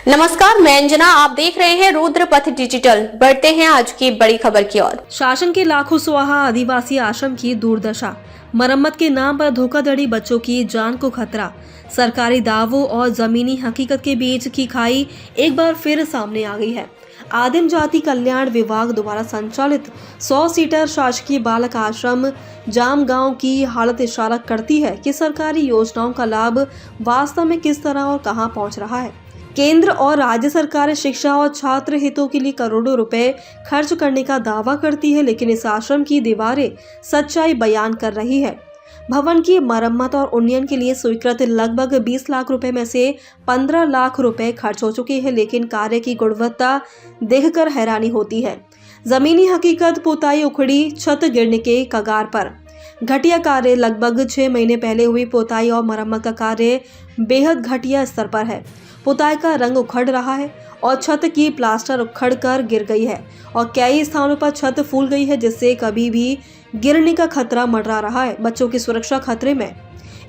नमस्कार, मैं अंजना। आप देख रहे हैं रुद्रपथ डिजिटल। बढ़ते हैं आज की बड़ी खबर की ओर। शासन के लाखों स्वाहा आदिवासी आश्रम की दुर्दशा, मरम्मत के नाम पर धोखाधड़ी, बच्चों की जान को खतरा। सरकारी दावों और जमीनी हकीकत के बीच की खाई एक बार फिर सामने आ गई है। आदिम जाति कल्याण विभाग द्वारा संचालित 100 सीटर शासकीय बालक आश्रम जाम गांव की हालत इशारा करती है कि सरकारी योजनाओं का लाभ वास्तव में किस तरह और कहां पहुंच रहा है। केंद्र और राज्य सरकारें शिक्षा और छात्र हितों के लिए करोड़ों रुपए खर्च करने का दावा करती है, लेकिन इस आश्रम की दीवारें सच्चाई बयान कर रही है। भवन की मरम्मत और उन्नयन के लिए स्वीकृत लगभग 20 लाख रुपए में से 15 लाख रुपए खर्च हो चुके हैं, लेकिन कार्य की गुणवत्ता देखकर हैरानी होती है। जमीनी हकीकत, पुताई उखड़ी, छत गिरने के कगार पर। घटिया कार्य, लगभग 6 महीने पहले हुई पुताई और मरम्मत का कार्य बेहद घटिया स्तर पर है। पुताई का रंग उखड़ रहा है और छत की प्लास्टर उखड़ कर गिर गई है और कई स्थानों पर छत फूल गई है, जिससे कभी भी गिरने का खतरा मंडरा रहा है। बच्चों की सुरक्षा खतरे में।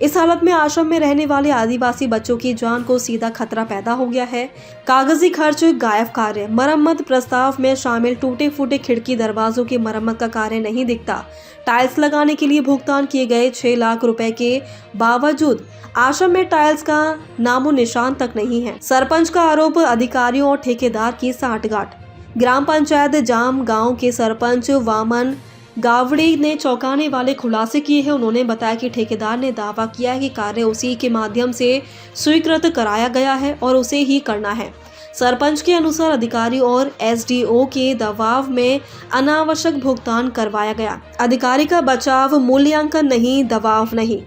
इस हालत में आश्रम में रहने वाले आदिवासी बच्चों की जान को सीधा खतरा पैदा हो गया है। कागजी खर्च, गायब कार्य। मरम्मत प्रस्ताव में शामिल टूटे फूटे खिड़की दरवाजों की मरम्मत का कार्य नहीं दिखता। टाइल्स लगाने के लिए भुगतान किए गए 6 लाख रुपए के बावजूद आश्रम में टाइल्स का नामो निशान तक नहीं है। सरपंच का आरोप, अधिकारियों और ठेकेदार की साठगांठ। ग्राम पंचायत जाम गांव के सरपंच वामन गावड़े ने चौंकाने वाले खुलासे किए हैं। उन्होंने बताया कि ठेकेदार ने दावा किया है कि कार्य उसी के माध्यम से स्वीकृत कराया गया है और उसे ही करना है। सरपंच के अनुसार अधिकारी और एसडीओ के दबाव में अनावश्यक भुगतान करवाया गया। अधिकारी का बचाव, मूल्यांकन नहीं, दबाव नहीं।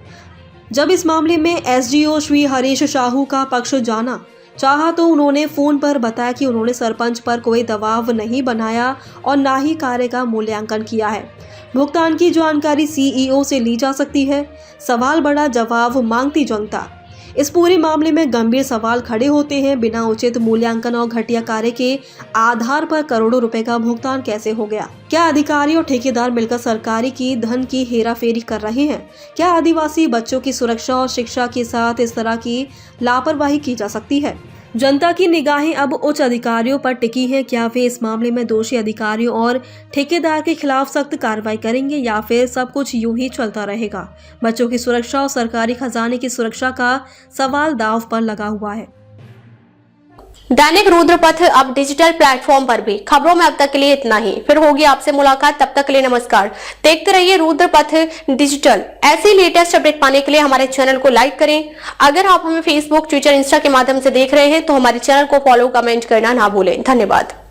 जब इस मामले में एसडीओ श्री हरीश साहू का पक्ष जाना चाहा तो उन्होंने फोन पर बताया कि उन्होंने सरपंच पर कोई दबाव नहीं बनाया और ना ही कार्य का मूल्यांकन किया है। भुगतान की जानकारी सीईओ से ली जा सकती है। सवाल बड़ा, जवाब मांगती जनता। इस पूरे मामले में गंभीर सवाल खड़े होते हैं। बिना उचित मूल्यांकन और घटिया कार्य के आधार पर करोड़ों रुपए का भुगतान कैसे हो गया? क्या अधिकारी और ठेकेदार मिलकर सरकारी की धन की हेराफेरी कर रहे हैं? क्या आदिवासी बच्चों की सुरक्षा और शिक्षा के साथ इस तरह की लापरवाही की जा सकती है? जनता की निगाहें अब उच्च अधिकारियों पर टिकी हैं। क्या वे इस मामले में दोषी अधिकारियों और ठेकेदार के खिलाफ सख्त कार्रवाई करेंगे या फिर सब कुछ यूं ही चलता रहेगा? बच्चों की सुरक्षा और सरकारी खजाने की सुरक्षा का सवाल दांव पर लगा हुआ है। दैनिक रुद्रपथ अब डिजिटल प्लेटफॉर्म पर भी। खबरों में अब तक के लिए इतना ही। फिर होगी आपसे मुलाकात, तब तक के लिए नमस्कार। देखते रहिए रुद्रपथ डिजिटल। ऐसी लेटेस्ट अपडेट पाने के लिए हमारे चैनल को लाइक करें। अगर आप हमें फेसबुक, ट्विटर, इंस्टा के माध्यम से देख रहे हैं तो हमारे चैनल को फॉलो, कमेंट करना ना भूलें। धन्यवाद।